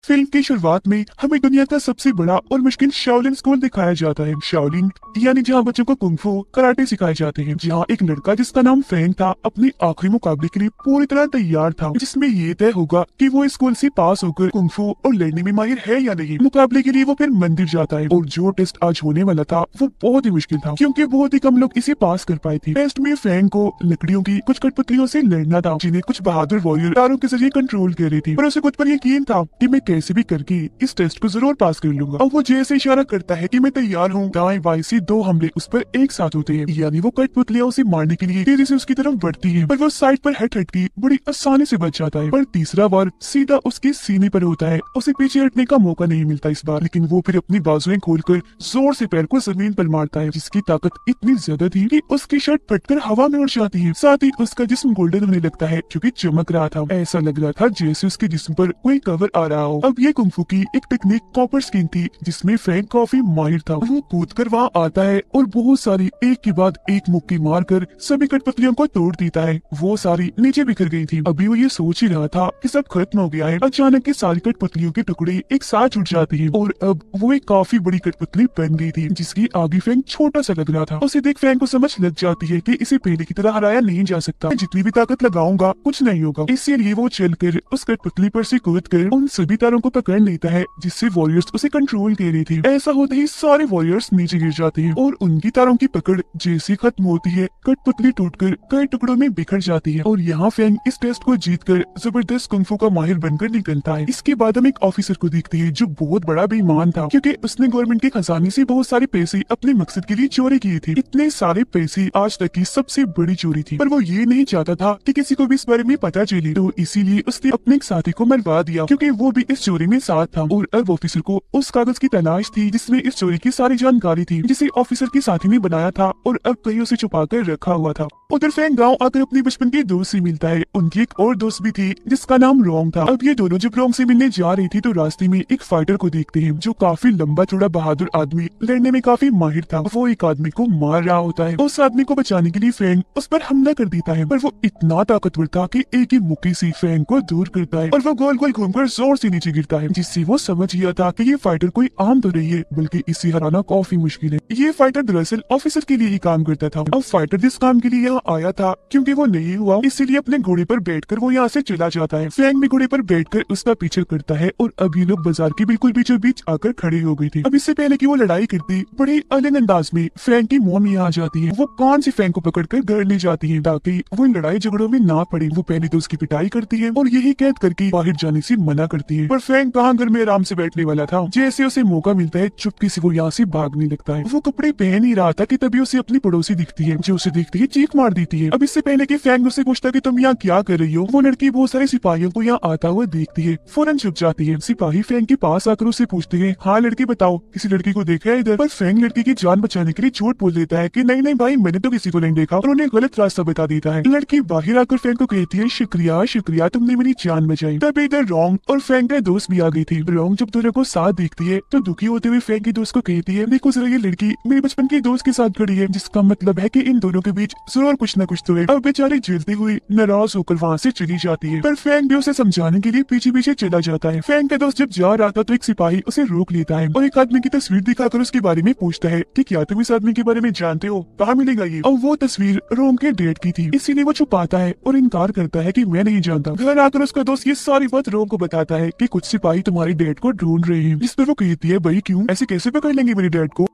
Film की शुरुआत में हमें दुनिया का सबसे बड़ा और मुश्किल शाओलिन स्कूल दिखाया जाता है। शाओलिन यानी जहाँ बच्चों को कुंफू कराटे सिखाए जाते हैं। जहाँ एक लड़का जिसका नाम फैंग था अपने आखिरी मुकाबले के लिए पूरी तरह तैयार था, जिसमें ये तय होगा कि वो स्कूल से पास होकर कुंफू और लड़ने में माहिर है या नहीं। मुकाबले के लिए वो फिर मंदिर जाता है और जो टेस्ट आज होने वाला था वो बहुत ही मुश्किल था, क्योंकि बहुत ही कम लोग इसे पास कर पाए थे। टेस्ट में फैंग को लकड़ियों की कुछ कठपुतलियों से लड़ना था, जिन्हें कुछ बहादुर वॉरियर तारों के जरिए कंट्रोल कर रही थी। पर उसे खुद पर यकीन था कि मैं कैसे भी करके इस टेस्ट को जरूर पास कर लूंगा। अब वो जैसे इशारा करता है कि मैं तैयार हूँ, दाएं बाएं से दो हमले उस पर एक साथ होते हैं, यानी वो कठपुतलियां उसे मारने के लिए तेजी से उसकी तरफ बढ़ती है, पर वो साइड पर हट के बड़ी आसानी से बच जाता है। पर तीसरा बार सीधा उसके सीने पर होता है, उसे पीछे हटने का मौका नहीं मिलता इस बार, लेकिन वो फिर अपनी बाजुएं खोलकर जोर से पैर को जमीन पर मारता है, जिसकी ताकत इतनी ज्यादा थी कि उसकी शर्ट फटकर हवा में उड़ जाती है। साथ ही उसका जिस्म गोल्डन होने लगता है, क्योंकि चमक रहा था। ऐसा लग रहा था जैसे उसके जिस्म पर कोई कवर आ रहा हो। अब ये कुंफू की एक टेक्निक कॉपर स्किन थी, जिसमें फैंग काफी माहिर था। वो कूद कर वहाँ आता है और बहुत सारी एक के बाद एक मुक्की मारकर सभी कठपुतलियों को तोड़ देता है। वो सारी नीचे बिखर गई थी। अभी वो ये सोच ही रहा था कि सब खत्म हो गया है, अचानक की सारी कठपुतलियों के टुकड़े एक साथ जुट जाते हैं और अब वो एक काफी बड़ी कठपुतली बन गई थी, जिसकी आगे फैंग छोटा सा लग रहा था। उसे देख फैंग को समझ लग जाती है कि इसे पहले की तरह हराया नहीं जा सकता। जितनी भी ताकत लगाऊंगा कुछ नहीं होगा। इसीलिए वो चलकर उस कठपुतली पर से कूद कर उन सभी तारों को पकड़ लेता है, जिससे वॉरियर्स उसे कंट्रोल कर रही थी। ऐसा होते ही सारे वॉरियर्स नीचे गिर जाते हैं और उनकी तारों की पकड़ जैसे खत्म होती है, कठपुतली टूटकर कई टुकड़ों में बिखर जाती है। और यहाँ फैंग इस टेस्ट को जीतकर जबरदस्त कुंफू का माहिर बनकर निकलता है। इसके बाद हम एक ऑफिसर को देखते हैं जो बहुत बड़ा बेईमान था, क्योंकि उसने गवर्नमेंट के खजाने से बहुत सारे पैसे अपने मकसद के लिए चोरी किए थे। इतने सारे पैसे आज तक की सबसे बड़ी चोरी थी, पर वो ये नहीं चाहता था कि किसी को भी इस बारे में पता चले, तो इसीलिए उसने अपने एक साथी को मरवा दिया, क्योंकि वो भी इस चोरी में साथ था। और अब ऑफिसर को उस कागज की तलाश थी जिसमें इस चोरी की सारी जानकारी थी, जिसे ऑफिसर के साथी ने बनाया था और अब कहीं उसे छुपा कर रखा हुआ था। उधर फैंग गांव आकर अपने बचपन के दोस्त से मिलता है। उनकी एक और दोस्त भी थी जिसका नाम रोंग था। अब ये दोनों जब रोंग से मिलने जा रही थी तो रास्ते में एक फाइटर को देखते हैं, जो काफी लंबा चौड़ा बहादुर आदमी, लड़ने में काफी माहिर था। वो एक आदमी को मार रहा होता है। उस आदमी को बचाने के लिए फैंग उस पर हमला कर देता है, पर वो इतना ताकतवर था कि एक ही मुक्की से फैंग को दूर करता है और वो गोल गोल घूमकर जोर से नीचे गिरता है, जिससे वो समझ गया था कि ये फाइटर कोई आम तो नहीं है, बल्कि इसे हराना काफी मुश्किल है। ये फाइटर दरअसल ऑफिसर के लिए ही काम करता था। अब फाइटर जिस काम के लिए यहाँ आया था, क्योंकि वो नहीं हुआ, इसीलिए अपने घोड़े पर बैठकर वो यहाँ से चला जाता है। फैंग भी घोड़े पर बैठकर उसका पीछे करता है और अब ये लोग बाजार के बिल्कुल बीचों बीच आकर खड़े हो गए थे। अब इससे पहले कि वो लड़ाई करती, बड़े अलग अंदाज में फैंग की मॉम यहाँ आ जाती है। वो कान से फैंग को पकड़कर घर ले जाती है ताकि वो लड़ाई झगड़ों में ना पड़े। वो पहले तो उसकी पिटाई करती है और यही कैद करके बाहर जाने से मना करती है, पर फैंग कहाँ घर में आराम से बैठने वाला था। जैसे उसे मौका मिलता है चुपके से वो यहाँ से भागने लगता है। वो कपड़े पहन ही रहा था कि तभी उसे अपनी पड़ोसी दिखती है, जो उसे देखती है चीख मार देती है। अब इससे पहले कि फैंग उससे पूछता कि तुम यहाँ क्या कर रही हो, वो लड़की बहुत सारे सिपाहियों को यहाँ आता हुआ देखती है, फौरन छुप जाती है। सिपाही फैंग के पास आकर उससे पूछते हैं, हाँ लड़की बताओ, किसी लड़की को देखा है इधर? पर फैंग लड़की की जान बचाने के लिए झूठ बोल देता है कि नहीं नहीं भाई, मैंने तो किसी को नहीं देखा, और उन्हें गलत रास्ता बता देता है। लड़की बाहर आकर फैंग को कहती है, शुक्रिया शुक्रिया, तुमने मेरी जान बचाई। तभी इधर रोंग और फैंग के दोस्त भी आ गई थी। रोंग जब दोनों को साथ देखती है तो दुखी होते हुए फैंग के दोस्त को कहती है, देखो जरा ये लड़की मेरे बचपन के दोस्त के साथ खड़ी है, जिसका मतलब है कि इन दोनों के बीच जरूर कुछ न कुछ तो है। अब बेचारी झेलती हुई नाराज होकर वहाँ से चली जाती है, पर फैंग भी उसे समझाने के लिए पीछे पीछे चला जाता है। फैंग का दोस्त जब जा रहा था तो एक सिपाही उसे रोक लेता है और एक आदमी की तस्वीर दिखाकर उसके बारे में पूछता है कि क्या तुम इस आदमी के बारे में जानते हो, कहाँ मिलेगा ये? और वो तस्वीर रोंग के डेट की थी, इसीलिए वो छुपाता है और इनकार करता है कि मैं नहीं जानता। घर आकर उसका दोस्त ये सारी बात रोंग को बताता है कि कुछ सिपाही तुम्हारी डेट को ढूंढ रहे हैं, जिस पर वो कहती है, भाई क्यों, ऐसे कैसे पकड़ लेंगे मेरी डेट को?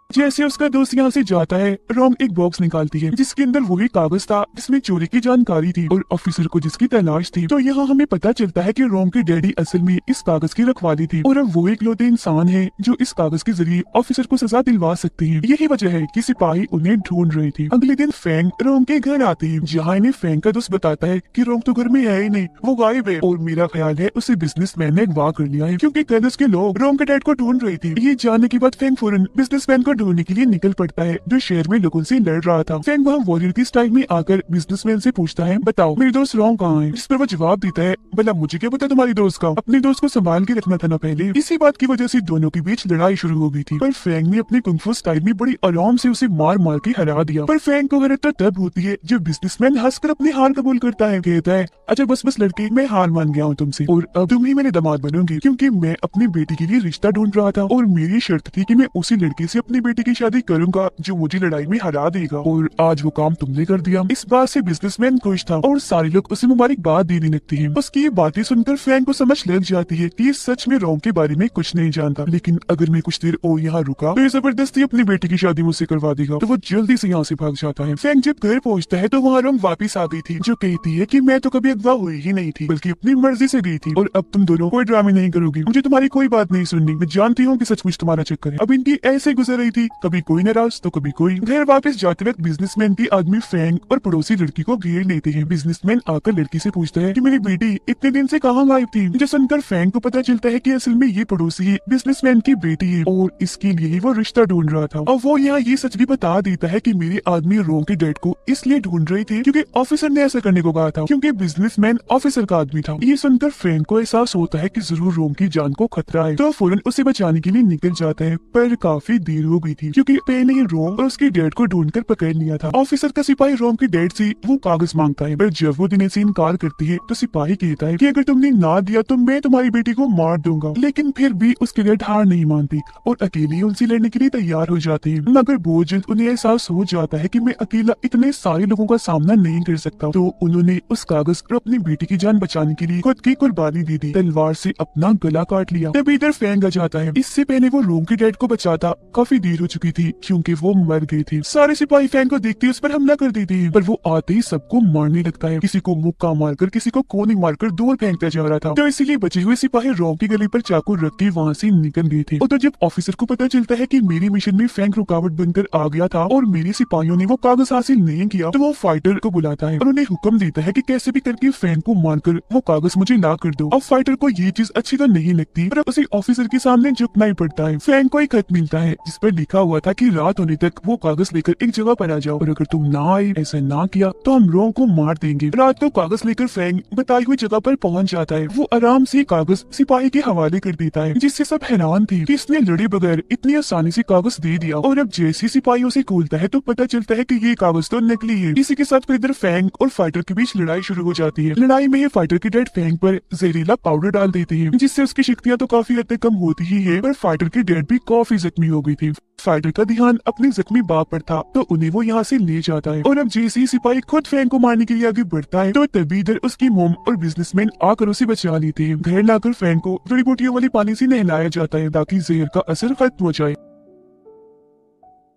जैसे उसका दोस्त यहाँ से जाता है, रोंग एक बॉक्स निकालती है जिसके अंदर वही कागज था जिसमें चोरी की जानकारी थी और ऑफिसर को जिसकी तलाश थी। तो यहाँ हमें पता चलता है कि रोंग की डैडी असल में इस कागज की रखवाली थी और अब वो इकलौते इंसान है जो इस कागज के जरिए ऑफिसर को सजा दिलवा सकते हैं। यही वजह है कि सिपाही उन्हें ढूंढ रहे थे। अगले दिन फैंग रोंग के घर आती है, जहाँ इन्हें फैंग का दोस्त बताता है कि रोंग तो घर में है ही नहीं, वो गायब है और मेरा ख्याल है उसे बिजनेसमैन ने अगवा कर लिया है, क्योंकि कल उसके लोग रोंग के डैड को ढूंढ रहे थे। ये जानने के बाद फैंग फौरन बिजनेसमैन को ढूंढने के लिए निकल पड़ता है जो शहर में लोगों से लड़ रहा था। फैंग वहाँ वॉरियर की स्टाइल में आकर बिजनेसमैन से पूछता है, बताओ मेरे दोस्त रॉन्ग कहाँ है? जिस पर वो जवाब देता है, भला मुझे क्या पता तुम्हारी दोस्त का, अपने दोस्त को संभाल के रखना था ना पहले। इसी बात की वजह से दोनों के बीच लड़ाई शुरू हो गई थी, पर फैंग ने अपने कुंग फू स्टाइल में बड़ी आराम से उसे मार मार के हरा दिया। पर फैंग को हैरत तब होती है जब बिजनेसमैन हंसकर अपनी हार कबूल करता है, कहता है, अच्छा बस बस लड़के, मैं हार मान गया हूँ तुमसे और अब तुम ही मेरे दामाद बनोगे, क्योंकि मैं अपनी बेटी के लिए रिश्ता ढूंढ रहा था और मेरी शर्त थी कि मैं उसी लड़के से अपनी बेटी की शादी करूंगा जो मुझे लड़ाई में हरा देगा, और आज वो काम तुमने कर दिया। इस बात से बिजनेसमैन खुश था और सारे लोग उसे मुबारकबाद देने लगते हैं। उसकी ये बातें सुनकर फैंग को समझ लग जाती है कि ये सच में रोंग के बारे में कुछ नहीं जानता, लेकिन अगर मैं कुछ देर और यहाँ रुका तो ये जबरदस्ती अपनी बेटी की शादी मुझसे करवा देगा, तो वो जल्दी से यहाँ से भाग जाता है। फैंग जब घर पहुँचता है तो वहाँ रोंग वापिस आ गई थी, जो कहती है कि मैं तो कभी अगवा हुई ही नहीं थी, बल्कि अपनी मर्जी से गई थी, और अब तुम दोनों कोई ड्रामे नहीं करोगी, मुझे तुम्हारी कोई बात नहीं सुननी, मैं जानती हूँ कि सचमुच तुम्हारा चक्कर है। अब इनकी ऐसे गुजर रही थी, कभी कोई नाराज तो कभी कोई। घर वापस जाते वक्त बिजनेसमैन के आदमी फैंग और पड़ोसी लड़की को घेर लेते हैं। बिजनेसमैन आकर लड़की से पूछता है कि मेरी बेटी इतने दिन से कहाँ गायब थी, जो सुनकर फैंग को पता चलता है कि असल में ये पड़ोसी बिजनेसमैन की बेटी है और इसके लिए ही वो रिश्ता ढूंढ रहा था। और वो यहाँ ये सच भी बता देता है कि मेरे आदमी रोंग के डैड को इसलिए ढूंढ रहे थे क्योंकि ऑफिसर ने ऐसा करने को कहा था, क्योंकि बिजनेसमैन ऑफिसर का आदमी था। ये सुनकर फैंग को एहसास होता है कि जरूर रोंग की जान को खतरा है, तो फौरन उसे बचाने के लिए निकल जाता है, पर काफी देर हो गई थी क्योंकि पहले ही रोंग और उसके डैड को ढूंढकर पकड़ लिया था। ऑफिसर का सिपाही रोंग के डैड से वो कागज मांगता है, पर जब वो देने से इनकार करती है तो सिपाही कहता है कि अगर तुमने ना दिया तो मैं तुम्हारी बेटी को मार दूंगा, लेकिन फिर भी उसके डैड हार नहीं मानती और अकेले उनसे लड़ने के लिए तैयार हो जाते हैं। मगर बहुत जल्द उन्हें एहसास हो जाता है कि मैं अकेला इतने सारे लोगों का सामना नहीं कर सकता, तो उन्होंने उस कागज और अपनी बेटी की जान बचाने के लिए खुद की कुर्बानी दे दी, तलवार से अपना गला काट लिया। तभी इधर फैंग आ जाता है। इससे पहले वो रोंग के डैड को बचाता काफी देर हो चुकी थी क्योंकि वो मर गए थे। सारे सिपाही फैंग को देखते उस पर हमला कर देते हैं, पर वो आते ही सबको मारने लगता है, किसी को मुक्का मारकर किसी को कोनी मारकर दूर फेंकता जा रहा था। तो इसीलिए बचे हुए सिपाही रोंग की गले पर चाकू रख के वहाँ से निकल गए थे। और तो जब ऑफिसर को पता चलता है कि मेरी मिशन में फैंग रुकावट बनकर आ गया था और मेरे सिपाहियों ने वो कागज हासिल नहीं किया, तो वो फाइटर को बुलाता है और उन्हें हुक्म देता है कि कैसे भी करके फैंग को मारकर वो कागज मुझे ला कर दो। अब फाइटर को ये चीज अच्छी तो नहीं लगती, पर उसे ऑफिसर के सामने झुकना ही पड़ता है। फैंग को एक खत मिलता है जिस पर लिखा हुआ था कि रात होने तक वो कागज लेकर एक जगह पर आ जाओ और अगर तुम ना आए, ऐसा ना किया तो हम रोंग को मार देंगे। रात को कागज लेकर फैंग बताई हुई जगह पर पहुंच जाता है। वो आराम से कागज सिपाही के हवाले कर देता है, जिससे सब हैरान थे कि इसने लड़े बगैर इतनी आसानी से कागज दे दिया। और अब जैसे सिपाहियों से खोलता है तो पता चलता है कि ये कागज तो नकली है। इसी के साथ फिर इधर फैंग और फाइटर के बीच लड़ाई शुरू हो जाती है। लड़ाई में ही फाइटर के डैड फैंग पर जहरीला पाउडर डाल देते हैं, जिससे उसकी शक्तियां तो काफी हद तक कम होती ही है, पर फाइटर की डैड भी काफी जख्मी हो गई थी। फाइटर का ध्यान अपने जख्मी बाप पर था, तो उन्हें वो यहाँ से ले जाता है। और अब जैसे ही सिपाही खुद फैंग को मारने के लिए आगे बढ़ता है तो तभी इधर उसकी मोम और बिजनेसमैन आकर उसे बचा लेते हैं। घर लाकर फैंग को जड़ी बूटियों वाले पानी से नहलाया जाता है ताकि जहर का असर खत्म हो जाए।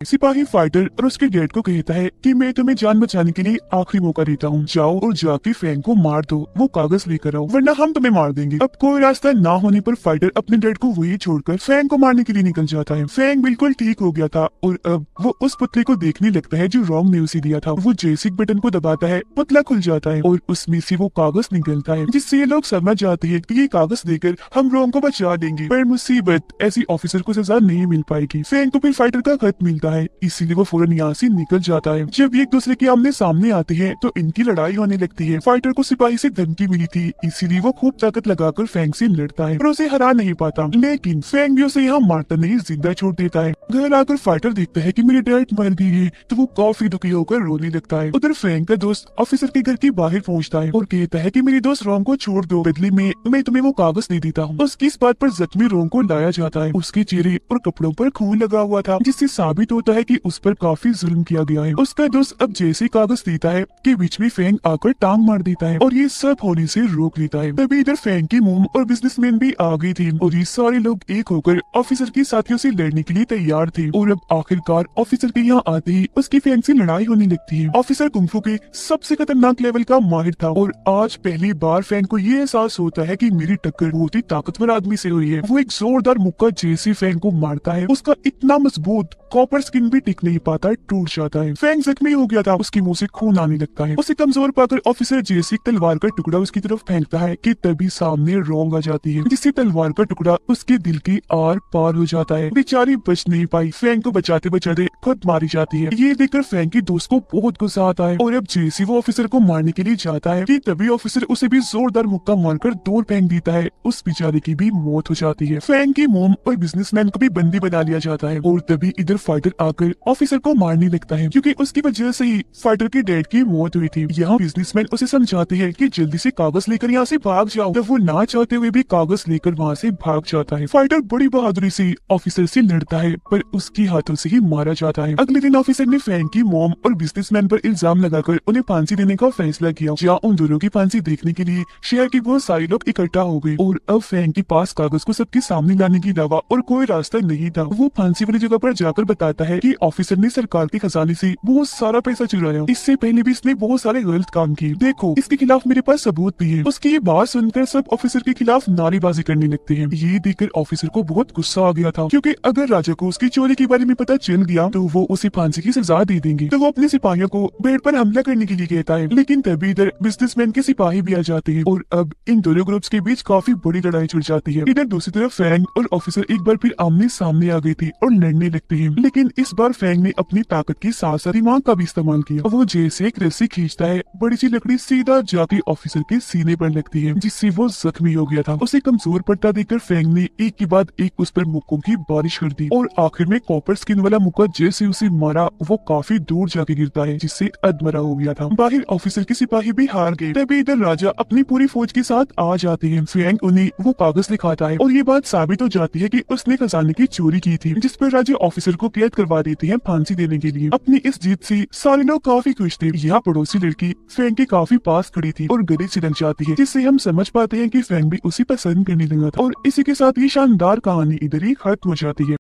सिपाही फाइटर और उसके डैड को कहता है कि मैं तुम्हें जान बचाने के लिए आखिरी मौका देता हूँ, जाओ और जाके फैंग को मार दो, वो कागज लेकर आओ वरना हम तुम्हें मार देंगे। अब कोई रास्ता ना होने पर फाइटर अपने डैड को वही छोड़कर फैंग को मारने के लिए निकल जाता है। फैंग बिल्कुल ठीक हो गया था और अब वो उस पुतले को देखने लगता है जो रोंग ने उसे दिया था। वो जैसे बटन को दबाता है पुतला खुल जाता है और उसमें से वो कागज निकलता है, जिससे ये लोग समझ जाते हैं कि ये कागज देकर हम रोंग को बचा देंगे। पर मुसीबत, ऐसी ऑफिसर को सजा नहीं मिल पाएगी। फैंग को फिर फाइटर का खत मिलता है, इसीलिए वो फौरन यहाँ से निकल जाता है। जब एक दूसरे के आमने सामने आते हैं तो इनकी लड़ाई होने लगती है। फाइटर को सिपाही से धमकी मिली थी, इसीलिए वो खूब ताकत लगाकर फैंग से लड़ता है, पर उसे हरा नहीं पाता। लेकिन फैंग भी उसे यहाँ मारता नहीं, जिंदा छोड़ देता है। घर आकर फाइटर देखता है कि मेरे डैड मर गए हैं, तो वो काफी दुखी होकर रोने लगता है। उधर फैंग का दोस्त ऑफिसर के घर के बाहर पहुँचता है और कहता है कि मेरे दोस्त रोंग को छोड़ दो, बदले में मैं तुम्हें वो कागज दे देता हूँ। उसकी इस बात पर जख्मी रोंग को लाया जाता है। उसके चेहरे और कपड़ों पर खून लगा हुआ था, जिससे साबित होता है कि उस पर काफी जुल्म किया गया है। उसका दोस्त अब जैसे कागज देता है कि बीच में फैंग आकर टांग मार देता है और ये सब होने से रोक लेता है। तभी इधर फैंग की मोम और बिजनेसमैन भी आ गई थी और ये सारे लोग एक होकर ऑफिसर के साथियों से लड़ने के लिए तैयार थे। और अब आखिरकार ऑफिसर के यहाँ आते ही उसकी फैंग से लड़ाई होने लगती है। ऑफिसर कुंफू के सबसे खतरनाक लेवल का माहिर था और आज पहली बार फैंग को ये एहसास होता है कि मेरी टक्कर बहुत ही ताकतवर आदमी से हुई है। वो एक जोरदार मुक्का जैसे फैंग को मारता है, उसका इतना मजबूत कॉपर स्किन भी टिक नहीं पाता, टूट जाता है। फैंग जख्मी हो गया था, उसके मुंह से खून आने लगता है। उसे कमजोर पाकर ऑफिसर जैसे तलवार का टुकड़ा उसकी तरफ फेंकता है कि तभी सामने रोंग आ जाती है, जिससे तलवार का टुकड़ा उसके दिल की आर पार हो जाता है। बेचारी बच नहीं पाई, फैंग को बचाते बचाते खुद मारी जाती है। ये देखकर फैंग की दोस्त को बहुत गुस्सा आता है और अब जैसे वो ऑफिसर को मारने के लिए जाता है कि तभी ऑफिसर उसे भी जोरदार मुक्का मारकर दूर फेंक देता है। उस बेचारे की भी मौत हो जाती है। फैंग की मोम और बिजनेसमैन को भी बंदी बना लिया जाता है और तभी इधर फाइटर आकर ऑफिसर को मारने लगता है, क्योंकि उसकी वजह से ही फाइटर की डैड की मौत हुई थी। यहाँ बिजनेसमैन उसे समझाते हैं कि जल्दी से कागज लेकर यहाँ से भाग जाओ, तब वो ना चाहते हुए भी कागज लेकर वहाँ से भाग जाता है। फाइटर बड़ी बहादुरी से ऑफिसर से लड़ता है पर उसकी हाथों से ही मारा जाता है। अगले दिन ऑफिसर ने फैंग की मॉम और बिजनेसमैन पर इल्जाम लगाकर उन्हें फांसी देने का फैसला किया। जहाँ उन दोनों की फांसी देखने के लिए शहर के बहुत सारे लोग इकट्ठा हो गए और अब फैंग के पास कागज को सबके सामने लाने की दवा और कोई रास्ता नहीं था। वो फांसी वाली जगह पर जाकर बताता है कि ऑफिसर ने सरकार के खजाने से बहुत सारा पैसा चुराया, इससे पहले भी इसने बहुत सारे गलत काम किए, देखो इसके खिलाफ मेरे पास सबूत भी है। उसकी ये बात सुनकर सब ऑफिसर के खिलाफ नारेबाजी करने लगते हैं। ये देखकर ऑफिसर को बहुत गुस्सा आ गया था, क्योंकि अगर राजा को उसकी चोरी के बारे में पता चल गया तो वो उसे फांसी की सजा दे देंगे। तो वो अपने सिपाहियों को बेड पर हमला करने के लिए कहता है, लेकिन तभी इधर बिजनेसमैन के सिपाही भी आ जाते हैं और अब इन दोनों ग्रुप्स के बीच काफी बड़ी लड़ाई छिड़ जाती है। इधर दूसरी तरफ फैंग और ऑफिसर एक बार फिर आमने सामने आ गए थे और लड़ने लगते हैं, लेकिन इस बार फैंग ने अपनी ताकत की साथ साथ दिमाग का भी इस्तेमाल किया। वो जैसे एक रस्सी खींचता है, बड़ी सी लकड़ी सीधा जाके ऑफिसर के सीने पर लगती है, जिससे वो जख्मी हो गया था। उसे कमजोर पड़ता देखकर फैंग ने एक के बाद एक उस पर मुक्कों की बारिश कर दी और आखिर में कॉपर स्किन वाला मुक्का जैसे उसे मारा वो काफी दूर जाके गिरता है, जिससे अधमरा हो गया था। बाहर ऑफिसर के सिपाही भी हार गए। तभी इधर राजा अपनी पूरी फौज के साथ आ जाते हैं। फैंग उन्हें वो कागज दिखाता है और ये बात साबित हो जाती है कि उसने खजाने की चोरी की थी, जिस पर राजा ऑफिसर को कैद करवा देते हैं फांसी देने के लिए। अपनी इस जीत से सारे लोग काफी खुश थे। यहाँ पड़ोसी लड़की फैंग के काफी पास खड़ी थी और गले से लग जाती है, जिससे हम समझ पाते हैं कि फैंग भी उसी पसंद करने लगा था। और इसी के साथ ये शानदार कहानी इधर ही खत्म हो जाती है।